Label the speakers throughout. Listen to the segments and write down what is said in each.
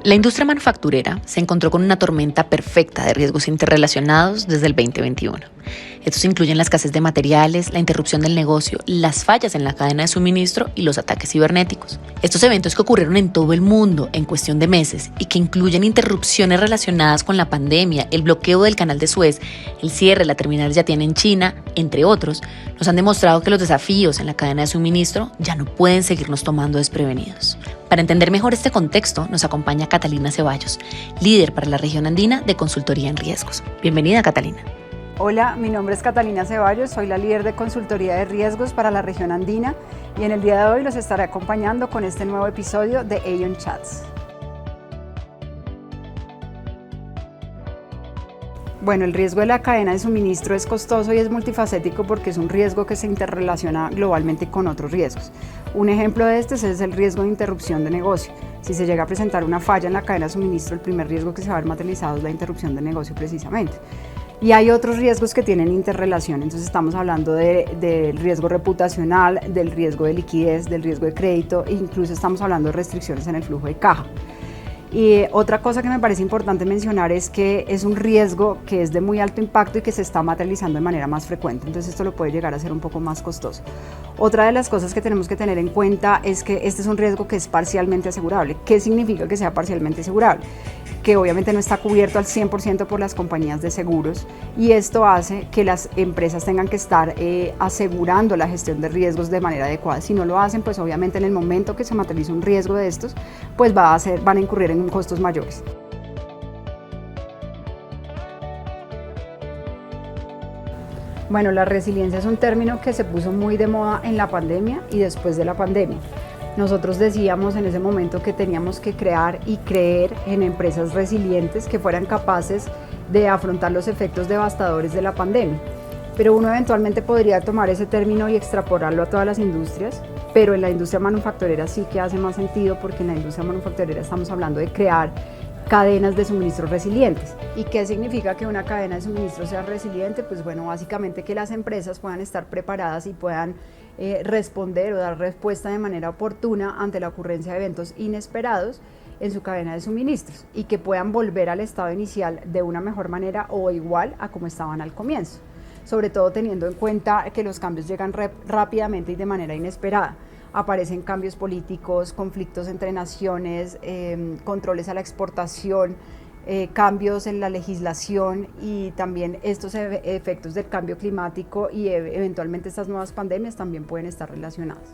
Speaker 1: La industria manufacturera se encontró con una tormenta perfecta de riesgos interrelacionados desde el 2021. Estos incluyen la escasez de materiales, la interrupción del negocio, las fallas en la cadena de suministro y los ataques cibernéticos. Estos eventos que ocurrieron en todo el mundo en cuestión de meses y que incluyen interrupciones relacionadas con la pandemia, el bloqueo del canal de Suez, el cierre de la terminal Yatian en China, entre otros, nos han demostrado que los desafíos en la cadena de suministro ya no pueden seguirnos tomando desprevenidos. Para entender mejor este contexto, nos acompaña Catalina Ceballos, líder para la región andina de consultoría en riesgos. Bienvenida, Catalina.
Speaker 2: Hola, mi nombre es Catalina Ceballos, soy la líder de consultoría de riesgos para la región andina y en el día de hoy los estaré acompañando con este nuevo episodio de Aon Chats. Bueno, el riesgo de la cadena de suministro es costoso y es multifacético porque es un riesgo que se interrelaciona globalmente con otros riesgos. Un ejemplo de este es el riesgo de interrupción de negocio. Si se llega a presentar una falla en la cadena de suministro, el primer riesgo que se va a ver materializado es la interrupción de negocio precisamente. Y hay otros riesgos que tienen interrelación, entonces estamos hablando del riesgo reputacional, del riesgo de liquidez, del riesgo de crédito e incluso estamos hablando de restricciones en el flujo de caja. Y otra cosa que me parece importante mencionar es que es un riesgo que es de muy alto impacto y que se está materializando de manera más frecuente, entonces esto lo puede llegar a ser un poco más costoso. Otra de las cosas que tenemos que tener en cuenta es que este es un riesgo que es parcialmente asegurable. ¿Qué significa que sea parcialmente asegurable? Que obviamente no está cubierto al 100% por las compañías de seguros y esto hace que las empresas tengan que estar asegurando la gestión de riesgos de manera adecuada. Si no lo hacen, pues obviamente en el momento que se materializa un riesgo de estos, pues van a incurrir en costos mayores. Bueno, la resiliencia es un término que se puso muy de moda en la pandemia y después de la pandemia. Nosotros decíamos en ese momento que teníamos que crear y creer en empresas resilientes que fueran capaces de afrontar los efectos devastadores de la pandemia. Pero uno eventualmente podría tomar ese término y extrapolarlo a todas las industrias, pero en la industria manufacturera sí que hace más sentido porque en la industria manufacturera estamos hablando de crear cadenas de suministro resilientes. ¿Y qué significa que una cadena de suministro sea resiliente? Pues bueno, básicamente que las empresas puedan estar preparadas y puedan responder o dar respuesta de manera oportuna ante la ocurrencia de eventos inesperados en su cadena de suministros y que puedan volver al estado inicial de una mejor manera o igual a como estaban al comienzo, sobre todo teniendo en cuenta que los cambios llegan rápidamente y de manera inesperada. Aparecen cambios políticos, conflictos entre naciones, controles a la exportación, cambios en la legislación y también estos efectos del cambio climático y eventualmente estas nuevas pandemias también pueden estar relacionadas.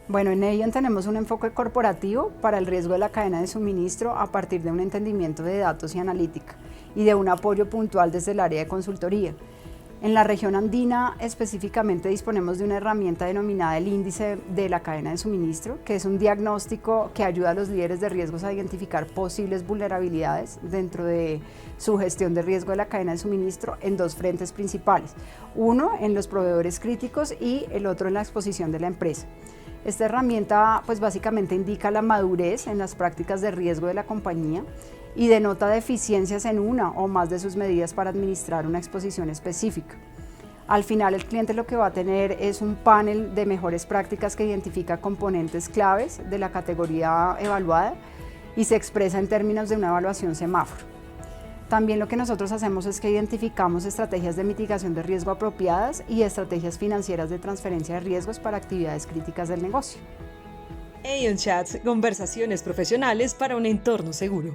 Speaker 2: Bueno, en Aon tenemos un enfoque corporativo para el riesgo de la cadena de suministro a partir de un entendimiento de datos y analítica y de un apoyo puntual desde el área de consultoría. En la región andina específicamente disponemos de una herramienta denominada el índice de la cadena de suministro, que es un diagnóstico que ayuda a los líderes de riesgos a identificar posibles vulnerabilidades dentro de su gestión de riesgo de la cadena de suministro en dos frentes principales. Uno en los proveedores críticos y el otro en la exposición de la empresa. Esta herramienta pues básicamente indica la madurez en las prácticas de riesgo de la compañía y denota deficiencias en una o más de sus medidas para administrar una exposición específica. Al final el cliente lo que va a tener es un panel de mejores prácticas que identifica componentes claves de la categoría evaluada y se expresa en términos de una evaluación semáforo. También lo que nosotros hacemos es que identificamos estrategias de mitigación de riesgo apropiadas y estrategias financieras de transferencia de riesgos para actividades críticas del negocio.
Speaker 3: Aon Chats, conversaciones profesionales para un entorno seguro.